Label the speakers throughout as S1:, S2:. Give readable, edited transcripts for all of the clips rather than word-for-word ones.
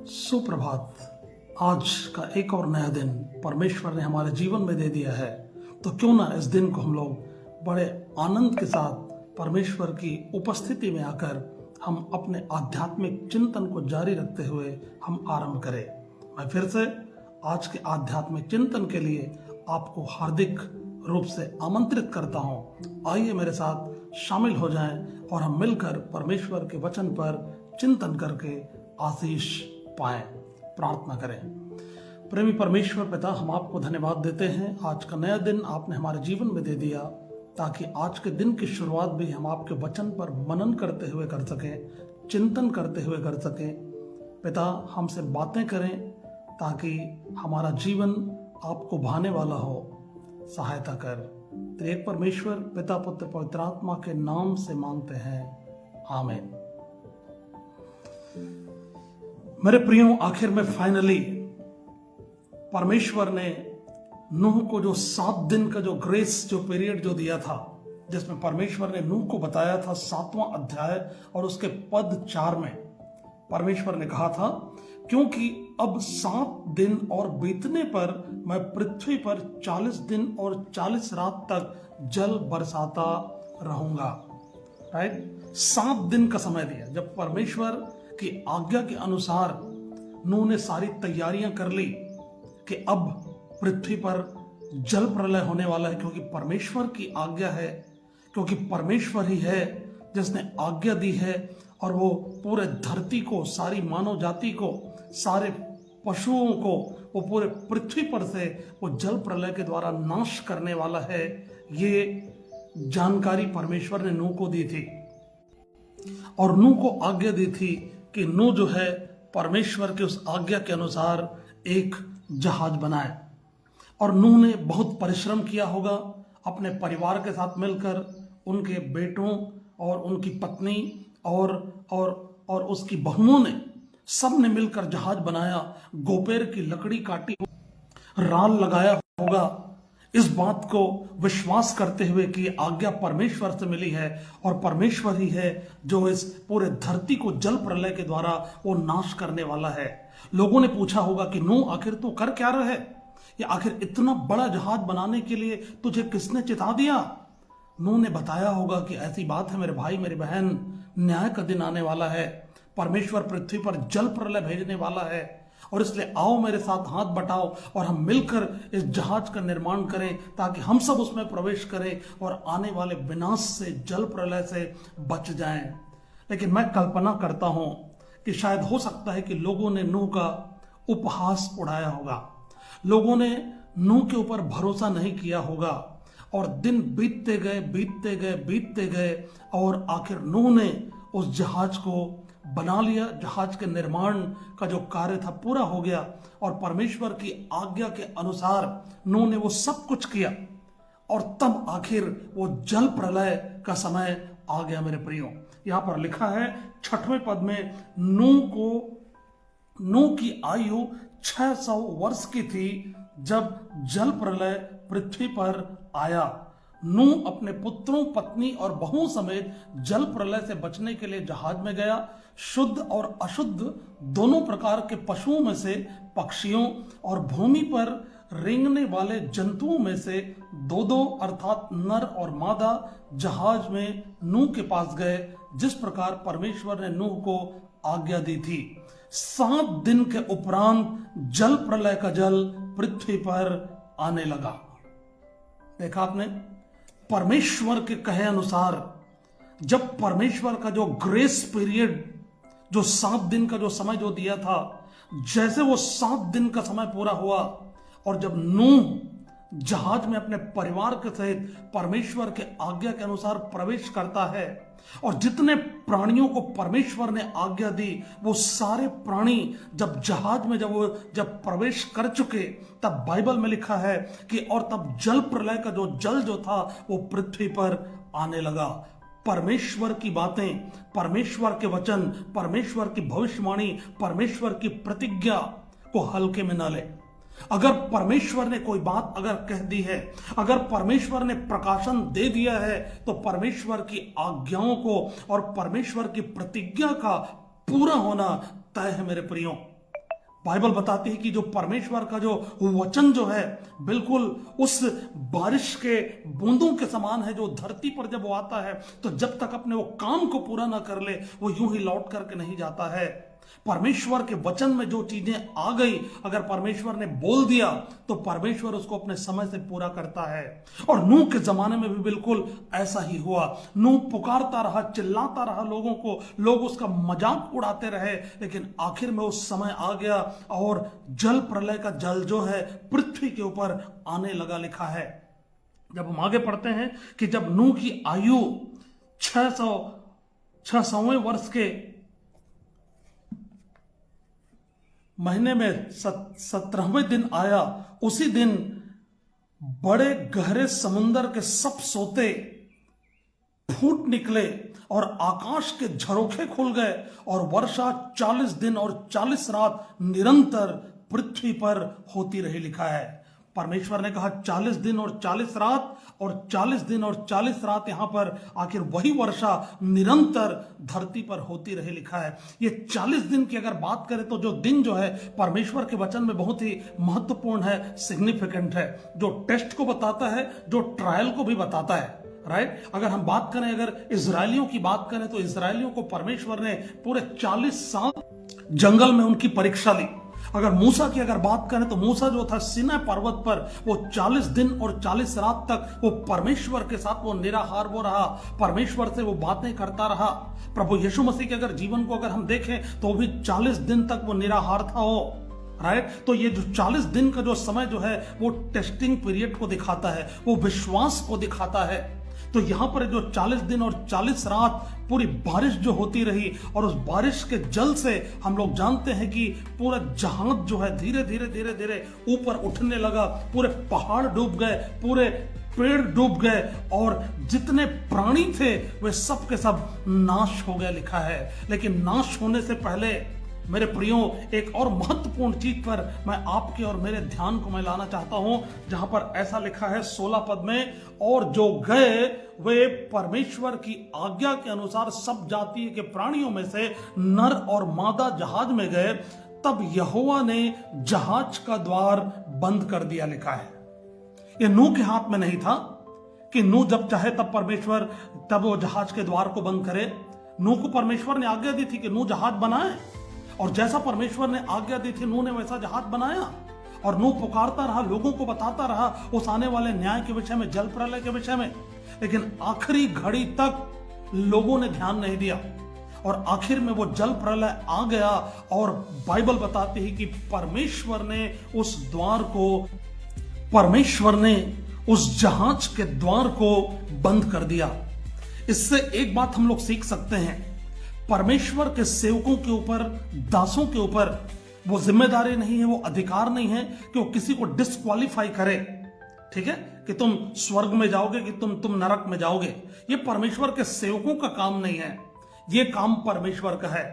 S1: सुप्रभात। आज का एक और नया दिन परमेश्वर ने हमारे जीवन में दे दिया है, तो क्यों ना इस दिन को हम लोग बड़े आनंद के साथ परमेश्वर की उपस्थिति में आकर हम अपने आध्यात्मिक चिंतन को जारी रखते हुए हम आरंभ करें। मैं फिर से आज के आध्यात्मिक चिंतन के लिए आपको हार्दिक रूप से आमंत्रित करता हूं। आइए मेरे साथ शामिल हो जाएं और हम मिलकर परमेश्वर के वचन पर चिंतन करके आशीष पाएं। प्रार्थना करें। प्रेमी परमेश्वर पिता, हम आपको धन्यवाद देते हैं। आज का नया दिन आपने हमारे जीवन में दे दिया, ताकि आज के दिन की शुरुआत भी हम आपके वचन पर मनन करते हुए कर सकें, चिंतन करते हुए कर सकें। पिता, हमसे बातें करें ताकि हमारा जीवन आपको भाने वाला हो। सहायता कर। त्रिएक परमेश्वर पिता, पुत्र, पवित्र आत्मा के नाम से मांगते हैं, आमीन। मेरे प्रियो, आखिर में फाइनली परमेश्वर ने नूह को जो 7 दिन का जो ग्रेस जो पीरियड जो दिया था, जिसमें परमेश्वर ने नूह को बताया था 7वां अध्याय और उसके पद 4 में परमेश्वर ने कहा था, क्योंकि अब 7 दिन और बीतने पर मैं पृथ्वी पर 40 दिन और 40 रात तक जल बरसाता रहूंगा। राइट, 7 दिन का समय दिया। जब परमेश्वर की आज्ञा के अनुसार नूह ने सारी तैयारियां कर ली कि अब पृथ्वी पर जल प्रलय होने वाला है, क्योंकि परमेश्वर की आज्ञा है, क्योंकि परमेश्वर ही है जिसने आज्ञा दी है और वो पूरे धरती को, सारी मानव जाति को, सारे पशुओं को, वो पूरे पृथ्वी पर से वो जल प्रलय के द्वारा नाश करने वाला है। ये जानकारी परमेश्वर ने नूह को दी थी और नूह को आज्ञा दी थी कि नूह जो है परमेश्वर के उस आज्ञा के अनुसार एक जहाज बनाए। और नूह ने बहुत परिश्रम किया होगा अपने परिवार के साथ मिलकर, उनके बेटों और उनकी पत्नी और उसकी बहुओं ने, सब ने मिलकर जहाज बनाया। गोपेर की लकड़ी काटी, राल लगाया होगा, इस बात को विश्वास करते हुए कि आज्ञा परमेश्वर से मिली है और परमेश्वर ही है जो इस पूरे धरती को जल प्रलय के द्वारा वो नाश करने वाला है। लोगों ने पूछा होगा कि नूह, आखिर तू कर क्या रहा है? या आखिर इतना बड़ा जहाज बनाने के लिए तुझे किसने चिता दिया? नूह ने बताया होगा कि ऐसी बात है मेरे भाई, मेरी बहन, न्याय का दिन आने वाला है, परमेश्वर पृथ्वी पर जल प्रलय भेजने वाला है, और इसलिए आओ मेरे साथ हाथ बटाओ और हम मिलकर इस जहाज का निर्माण करें, ताकि हम सब उसमें प्रवेश करें और आने वाले विनाश से, जल प्रलय से बच जाएं। लेकिन मैं कल्पना करता हूं कि शायद हो सकता है कि लोगों ने नूह का उपहास उड़ाया होगा, लोगों ने नूह के ऊपर भरोसा नहीं किया होगा, और दिन बीतते गए और आखिर नूह ने उस जहाज को बना लिया। जहाज के निर्माण का जो कार्य था पूरा हो गया और परमेश्वर की आज्ञा के अनुसार नूह ने वो सब कुछ किया, और तब आखिर वो जल प्रलय का समय आ गया। मेरे प्रियो, यहां पर लिखा है 6वें पद में, नूह की आयु 600 वर्ष की थी जब जल प्रलय पृथ्वी पर आया। नूह अपने पुत्रों, पत्नी और बहुओं समेत जल प्रलय से बचने के लिए जहाज में गया। शुद्ध और अशुद्ध दोनों प्रकार के पशुओं में से, पक्षियों और भूमि पर रेंगने वाले जंतुओं में से 2-2 अर्थात नर और मादा जहाज में नूह के पास गए, जिस प्रकार परमेश्वर ने नूह को आज्ञा दी थी। 7 दिन के उपरांत जल प्रलय का जल पृथ्वी पर आने लगा। देखा आपने, परमेश्वर के कहे अनुसार जब परमेश्वर का जो ग्रेस पीरियड, जो 7 दिन का जो समय जो दिया था, जैसे वो 7 दिन का समय पूरा हुआ और जब नूह जहाज में अपने परिवार के सहित परमेश्वर के आज्ञा के अनुसार प्रवेश करता है, और जितने प्राणियों को परमेश्वर ने आज्ञा दी, वो सारे प्राणी जब जहाज में जब प्रवेश कर चुके, तब बाइबल में लिखा है कि और तब जल प्रलय का जो जल जो था वो पृथ्वी पर आने लगा। परमेश्वर की बातें, परमेश्वर के वचन, परमेश्वर की भविष्यवाणी, परमेश्वर की प्रतिज्ञा को हल्के में न ले। अगर परमेश्वर ने कोई बात अगर कह दी है, अगर परमेश्वर ने प्रकाशन दे दिया है, तो परमेश्वर की आज्ञाओं को और परमेश्वर की प्रतिज्ञा का पूरा होना तय है मेरे प्रियो। बाइबल बताती है कि जो परमेश्वर का जो वचन जो है बिल्कुल उस बारिश के बूंदों के समान है, जो धरती पर जब वो आता है तो जब तक अपने वो काम को पूरा ना कर ले वो यूं ही लौट करके नहीं जाता है। परमेश्वर के वचन में जो चीजें आ गई, अगर परमेश्वर ने बोल दिया तो परमेश्वर उसको अपने समय से पूरा करता है। और नूह के जमाने में भी बिल्कुल ऐसा ही हुआ। नूह पुकारता रहा, चिल्लाता रहा लोगों को, लोग उसका मजाक उड़ाते रहे, लेकिन आखिर में उस समय आ गया और जल प्रलय का जल जो है पृथ्वी के ऊपर आने लगा। लिखा है, जब हम आगे पढ़ते हैं कि जब नूह की आयु 600वें वर्ष के महीने में 17वें दिन आया, उसी दिन बड़े गहरे समुंदर के सब सोते फूट निकले और आकाश के झरोखे खुल गए और वर्षा 40 दिन और 40 रात निरंतर पृथ्वी पर होती रही। लिखा है, परमेश्वर ने कहा 40 दिन और 40 रात, और 40 दिन और 40 रात यहां पर आखिर वही वर्षा निरंतर धरती पर होती रही। लिखा है, ये 40 दिन की अगर बात करें तो जो दिन जो है परमेश्वर के वचन में बहुत ही महत्वपूर्ण है, सिग्निफिकेंट है, जो टेस्ट को बताता है, जो ट्रायल को भी बताता है। राइट, अगर हम बात करें, अगर इजरायलियों की बात करें तो इजरायलियों को परमेश्वर ने पूरे 40 साल जंगल में उनकी परीक्षा ली। अगर मूसा की अगर बात करें तो मूसा जो था सीनै पर्वत पर वो 40 दिन और 40 रात तक वो परमेश्वर के साथ वो निराहार वो रहा, परमेश्वर से वो बातें करता रहा। प्रभु यीशु मसीह के अगर जीवन को अगर हम देखें तो भी 40 दिन तक वो निराहार था हो। राइट, तो ये जो 40 दिन का जो समय जो है वो टेस्टिंग पीरियड को दिखाता है, वो विश्वास को दिखाता है। तो यहां पर जो 40 दिन और 40 रात पूरी बारिश जो होती रही, और उस बारिश के जल से हम लोग जानते हैं कि पूरा जहाज जो है धीरे धीरे धीरे धीरे ऊपर उठने लगा, पूरे पहाड़ डूब गए, पूरे पेड़ डूब गए, और जितने प्राणी थे वे सब के सब नाश हो गए। लिखा है, लेकिन नाश होने से पहले मेरे प्रियो एक और महत्वपूर्ण चीज पर मैं आपके और मेरे ध्यान को मैं लाना चाहता हूं, जहां पर ऐसा लिखा है 16 पद में, और जो गए वे परमेश्वर की आज्ञा के अनुसार सब जाति के प्राणियों में से नर और मादा जहाज में गए, तब यहोवा ने जहाज का द्वार बंद कर दिया। लिखा है, यह नूह के हाथ में नहीं था कि नूह जब चाहे तब परमेश्वर तब वो जहाज के द्वार को बंद करे। नूह को परमेश्वर ने आज्ञा दी थी कि नूह जहाज बनाए, और जैसा परमेश्वर ने आज्ञा दी थी नूह ने वैसा जहाज बनाया, और नूह पुकारता रहा, लोगों को बताता रहा उस आने वाले न्याय के विषय में, जल प्रलय के विषय में। लेकिन आखिरी घड़ी तक लोगों ने ध्यान नहीं दिया, और आखिर में वो जल प्रलय आ गया, और बाइबल बताती है कि परमेश्वर ने उस जहाज के द्वार को बंद कर दिया। इससे एक बात हम लोग सीख सकते हैं, परमेश्वर के सेवकों के ऊपर, दासों के ऊपर वो जिम्मेदारी नहीं है, वो अधिकार नहीं है कि वो किसी को डिस्क्वालीफाई करे। ठीक है, कि तुम स्वर्ग में जाओगे कि तुम नरक में जाओगे, ये परमेश्वर के सेवकों का काम नहीं है, ये काम परमेश्वर का है।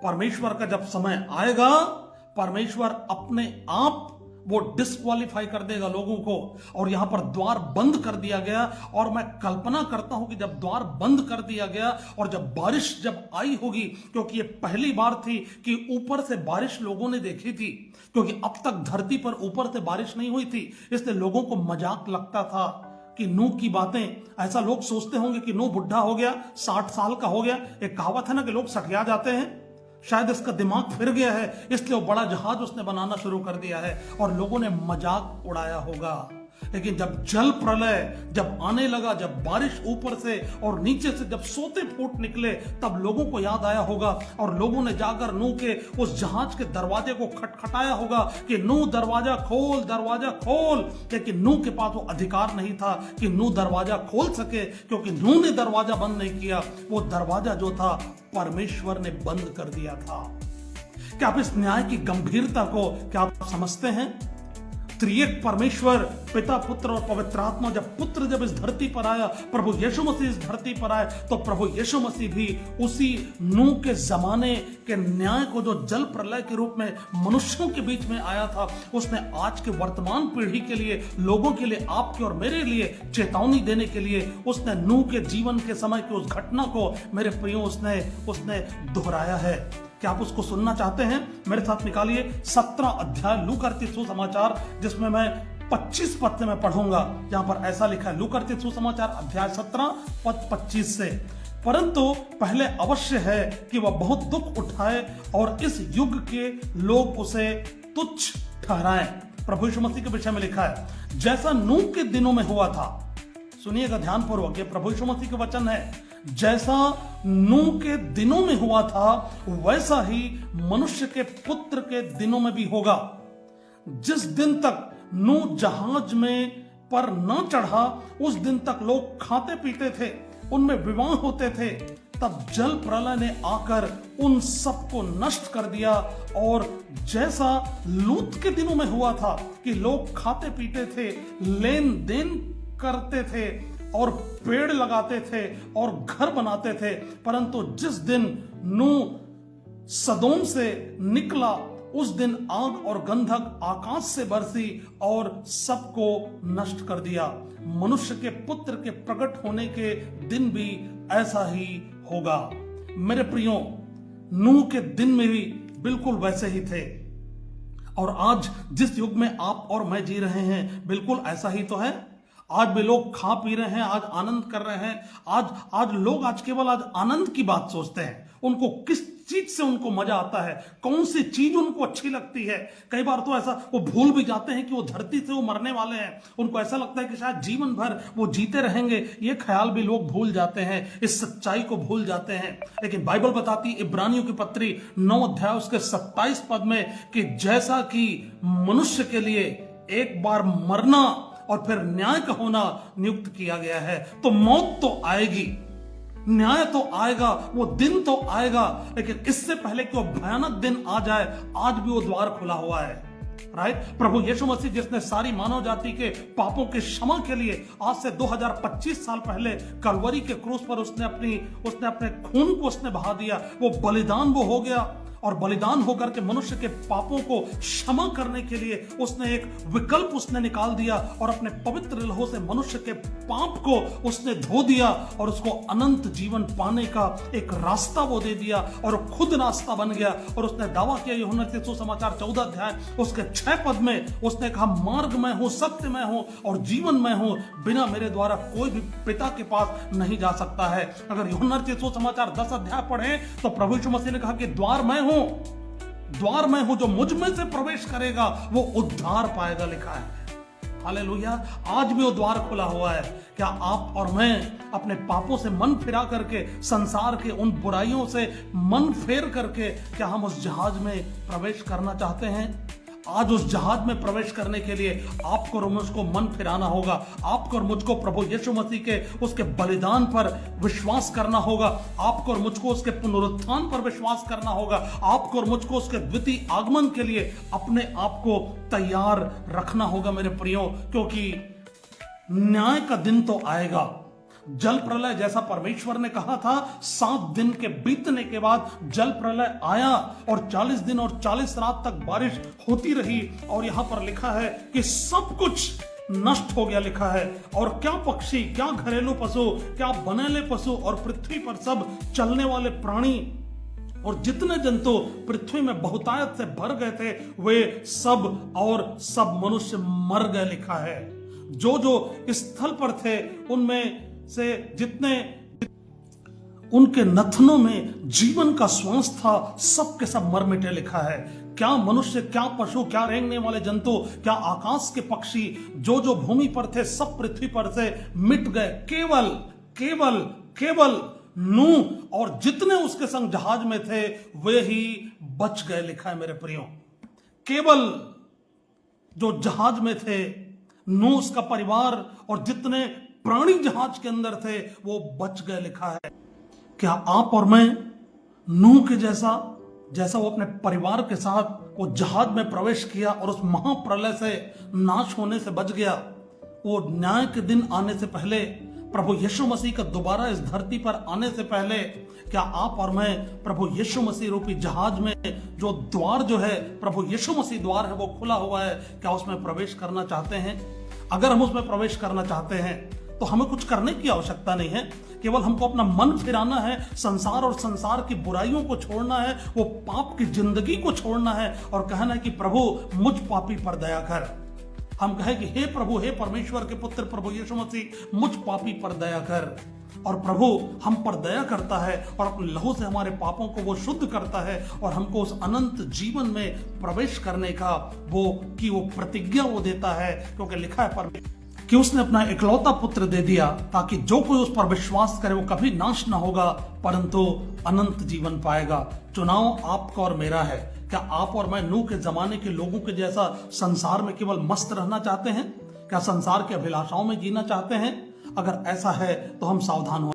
S1: परमेश्वर का जब समय आएगा, परमेश्वर अपने आप वो डिस्क्वालीफाई कर देगा लोगों को, और यहां पर द्वार बंद कर दिया गया। और मैं कल्पना करता हूं कि जब द्वार बंद कर दिया गया और जब बारिश जब आई होगी, क्योंकि ये पहली बार थी कि ऊपर से बारिश लोगों ने देखी थी, क्योंकि अब तक धरती पर ऊपर से बारिश नहीं हुई थी, इसलिए लोगों को मजाक लगता था कि नूह की बातें, ऐसा लोग सोचते होंगे कि नूह बुढ़ा हो गया, 60 साल का हो गया। एक कहावत है ना कि लोग सठिया जाते हैं, शायद इसका दिमाग फिर गया है, इसलिए वो बड़ा जहाज उसने बनाना शुरू कर दिया है, और लोगों ने मजाक उड़ाया होगा। लेकिन जब जल प्रलय जब आने लगा, जब बारिश ऊपर से और नीचे से जब सोते फूट निकले, तब लोगों को याद आया होगा, और लोगों ने जाकर नूह के उस जहाज के दरवाजे को खटखटाया होगा कि नूह दरवाजा खोल, दरवाजा खोल। लेकिन नूह के पास वो अधिकार नहीं था कि नूह दरवाजा खोल सके, क्योंकि नूह ने दरवाजा बंद नहीं किया, वो दरवाजा जो था परमेश्वर ने बंद कर दिया था। क्या आप इस न्याय की गंभीरता को क्या आप समझते हैं? त्रिएक परमेश्वर पिता, पुत्र और पवित्र आत्मा, जब इस धरती पर आया, प्रभु यीशु मसीह इस धरती पर आए, तो प्रभु यीशु मसीह भी उसी नूह के जमाने के न्याय को, जो जल प्रलय के रूप में मनुष्यों के बीच में आया था, उसने आज के वर्तमान पीढ़ी के लिए, लोगों के लिए, आपके और मेरे लिए चेतावनी देने के लिए उसने नूह के जीवन के समय की उस घटना को, मेरे प्रियो, उसने दोहराया है। क्या आप उसको सुनना चाहते हैं? मेरे साथ निकालिए 17 अध्याय लूका रचित सुसमाचार, जिसमें मैं 25 पद से मैं पढ़ूंगा। यहां पर ऐसा लिखा है, लूका रचित सुसमाचार अध्याय 17 पद 25 से। परंतु पहले अवश्य है कि वह बहुत दुख उठाए और इस युग के लोग उसे तुच्छ ठहराएं। प्रभु यीशु मसीह के विषय में लिखा है, जैसा नूह के दिनों में हुआ था। सुनिएगा ध्यानपूर्वक, ये प्रभु यीशु मसीह का वचन है। जैसा नूह के दिनों में हुआ था वैसा ही मनुष्य के पुत्र के दिनों में भी होगा। जिस दिन तक नूह जहाज में पर न चढ़ा उस दिन तक लोग खाते पीते थे, उनमें विवाह होते थे। तब जल प्रलय ने आकर उन सबको नष्ट कर दिया। और जैसा लूत के दिनों में हुआ था कि लोग खाते पीते थे, लेन देन करते थे और पेड़ लगाते थे और घर बनाते थे, परंतु जिस दिन नूह सदोम से निकला उस दिन आग और गंधक आकाश से बरसी और सबको नष्ट कर दिया। मनुष्य के पुत्र के प्रकट होने के दिन भी ऐसा ही होगा। मेरे प्रियो, नूह के दिन में भी बिल्कुल वैसे ही थे, और आज जिस युग में आप और मैं जी रहे हैं बिल्कुल ऐसा ही तो है। आज भी लोग खा पी रहे हैं, आज आनंद कर रहे हैं। आज लोग केवल आनंद की बात सोचते हैं। उनको किस चीज से उनको मजा आता है, कौन सी चीज उनको अच्छी लगती है। कई बार तो ऐसा वो भूल भी जाते हैं कि वो धरती से वो मरने वाले हैं। उनको ऐसा लगता है कि शायद जीवन भर वो जीते रहेंगे। ये ख्याल भी लोग भूल जाते हैं, इस सच्चाई को भूल जाते हैं। लेकिन बाइबल बताती इब्रानियों की पत्री 9 अध्याय उसके 27 पद में कि जैसा कि मनुष्य के लिए एक बार मरना और फिर न्याय का होना नियुक्त किया गया है, तो मौत तो आएगी, न्याय तो आएगा, वो दिन तो आएगा। लेकिन इससे पहले कि वो भयानक दिन आ जाए, आज भी वो द्वार खुला हुआ है। राइट? प्रभु यीशु मसीह जिसने सारी मानव जाति के पापों के क्षमा के लिए आज से 2025 साल पहले कलवरी के क्रूस पर उसने अपने खून को उसने बहा दिया। वो बलिदान वो हो गया, और बलिदान होकर के मनुष्य के पापों को क्षमा करने के लिए उसने एक विकल्प उसने निकाल दिया और अपने पवित्र लहू से मनुष्य के पाप को उसने धो दिया और उसको अनंत जीवन पाने का एक रास्ता वो दे दिया, और खुद रास्ता बन गया। और उसने दावा किया यूहन्ना रचित सुसमाचार 14 अध्याय उसके 6 पद में उसने कहा, मार्ग मैं हूं, सत्य मैं हूं और जीवन मैं हूं, बिना मेरे द्वारा कोई भी पिता के पास नहीं जा सकता है। अगर यूहन्ना रचित सुसमाचार 10 अध्याय पढ़े तो प्रभु यीशु मसीह ने कहा कि द्वार मैं हूं, जो मुझ में से प्रवेश करेगा वो उद्धार पाएगा, लिखा है। हालेलुया। आज भी वो द्वार खुला हुआ है। क्या आप और मैं अपने पापों से मन फिरा करके, संसार के उन बुराइयों से मन फेर करके, क्या हम उस जहाज में प्रवेश करना चाहते हैं? आज उस जहाज में प्रवेश करने के लिए आपको और मुझको मन फिराना होगा। आपको और मुझको प्रभु यीशु मसीह के उसके बलिदान पर विश्वास करना होगा। आपको और मुझको उसके पुनरुत्थान पर विश्वास करना होगा। आपको और मुझको उसके द्वितीय आगमन के लिए अपने आप को तैयार रखना होगा मेरे प्रियो, क्योंकि न्याय का दिन तो आएगा। जल प्रलय जैसा परमेश्वर ने कहा था, 7 दिन के बीतने के बाद जल प्रलय आया और 40 दिन और 40 रात तक बारिश होती रही। और यहां पर लिखा है कि सब कुछ नष्ट हो गया, लिखा है। और क्या पक्षी, क्या घरेलू पशु, क्या बनेले पशु और पृथ्वी पर सब चलने वाले प्राणी और जितने जंतु पृथ्वी में बहुतायत से भर गए थे, वे सब मनुष्य मर गए, लिखा है। जो स्थल पर थे उनमें से जितने उनके नथनों में जीवन का श्वास था, सब के सब मर मिटे, लिखा है। क्या मनुष्य, क्या पशु, क्या रेंगने वाले जंतु, क्या आकाश के पक्षी, जो भूमि पर थे, सब पृथ्वी पर से मिट गए। केवल नूह और जितने उसके संग जहाज में थे वे ही बच गए, लिखा है मेरे प्रियो। केवल जो जहाज में थे, नूह, उसका परिवार और जितने प्राणी जहाज के अंदर थे वो बच गए, लिखा है। क्या आप और मैं नूह के जैसा वो अपने परिवार के साथ वो जहाज में प्रवेश किया और उस महाप्रलय से नाश होने से बच गया? वो न्याय के दिन आने से पहले, प्रभु यीशु मसीह का दोबारा इस धरती पर आने से पहले, क्या आप और मैं प्रभु यीशु मसीह रूपी जहाज में जो द्वार है, प्रभु यीशु मसीह द्वार है, वो खुला हुआ है, क्या उसमें प्रवेश करना चाहते हैं? अगर हम उसमें प्रवेश करना चाहते हैं तो हमें कुछ करने की आवश्यकता नहीं है। केवल हमको अपना मन फिराना है, संसार और संसार की बुराइयों को छोड़ना है, वो पाप की जिंदगी को छोड़ना है और कहना है कि प्रभु मुझ पापी पर दया कर। हम कहें कि हे प्रभु, हे परमेश्वर के पुत्र प्रभु यीशु मसीह, मुझ पापी पर दया कर। और प्रभु हम पर दया करता है और अपने लहू से हमारे पापों को वो शुद्ध करता है और हमको उस अनंत जीवन में प्रवेश करने का वो प्रतिज्ञा वो देता है, क्योंकि लिखा है कि उसने अपना इकलौता पुत्र दे दिया ताकि जो कोई उस पर विश्वास करे वो कभी नाश ना होगा परंतु अनंत जीवन पाएगा। चुनाव आपका और मेरा है। क्या आप और मैं नूह के जमाने के लोगों के जैसा संसार में केवल मस्त रहना चाहते हैं? क्या संसार के अभिलाषाओं में जीना चाहते हैं? अगर ऐसा है तो हम सावधान हो।